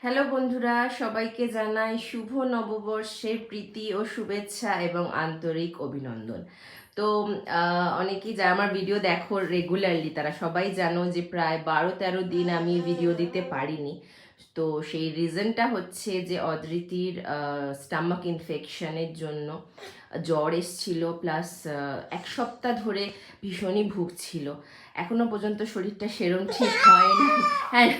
Hello বন্ধুরা, সবাইকে জানাই শুভ নববর্ষের প্রীতি ও শুভেচ্ছা এবং আন্তরিক অভিনন্দন। তো অনেকেই যারা আমার ভিডিও দেখো রেগুলারলি তারা সবাই জানো যে প্রায় 12-13 দিন আমি ভিডিও দিতে পারিনি। তো সেই রিজনটা হচ্ছে যে অদ্রিতির স্টামাক ইনফেকশনের জন্য জ্বর এসছিল, প্লাস 1 সপ্তাহ ধরে ভীষণই ভুগছিল। এখনো পর্যন্ত শরীরটা সেরম ঠিক হয়নি। হ্যাঁ,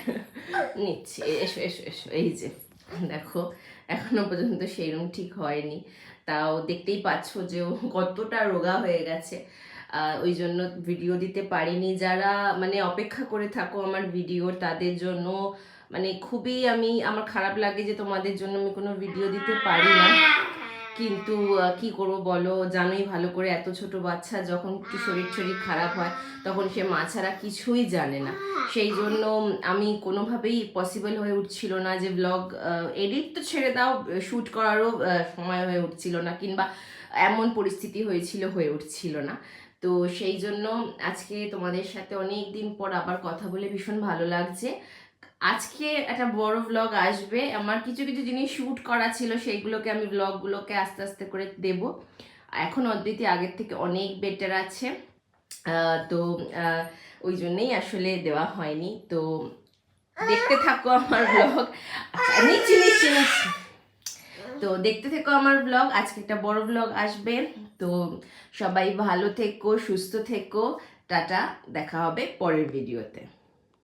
নিচ্ছি, এসো এসো এসো, এই যে দেখো এখনো পর্যন্ত সেরম ঠিক হয়নি। তাও দেখতেই পাচ্ছ যে ও কতটা রোগা হয়ে গেছে। ওই জন্য ভিডিও দিতে পারিনি। যারা মানে অপেক্ষা করে থাকো আমার ভিডিও, তাদের জন্য মানে খুবই আমার খারাপ লাগে যে তোমাদের জন্য আমি কোনো ভিডিও দিতে পারি না। কিন্তু কি করবো বলো, জানোই ভালো করে, এত ছোট বাচ্চা যখন একটু শরীর খারাপ হয় তখন সে মা ছাড়া কিছুই জানে না। সেই জন্য আমি কোনোভাবেই পসিবল হয়ে উঠছিল না যে ব্লগ এডিট তো ছেড়ে দাও, শ্যুট করারও সময় হয়ে উঠছিল না, কিংবা এমন পরিস্থিতি হয়ে উঠছিল না। তো সেই জন্য আজকে তোমাদের সাথে অনেক দিন পর আবার কথা বলে ভীষণ ভালো লাগছে। আজকে একটা বড় ব্লগ আসবে, আমার কিছু কিছু জিনিস শ্যুট করা ছিল, সেইগুলোকে আমি ব্লগগুলোকে আস্তে আস্তে করে দেব। এখন অদ্বিতীয় আগের থেকে অনেক বেটার আছে। তো ওই জন্যই আসলে দেওয়া হয়নি। তো দেখতে থাকো আমার ব্লগ। নিচ্ছি নিচ্ছি নিচ্ছি। তো দেখতে থেকো আমার ব্লগ, আজকে একটা বড় ব্লগ আসবে। তো সবাই ভালো থেকো, সুস্থ থেকো, টাটা, দেখা হবে পরের ভিডিওতে।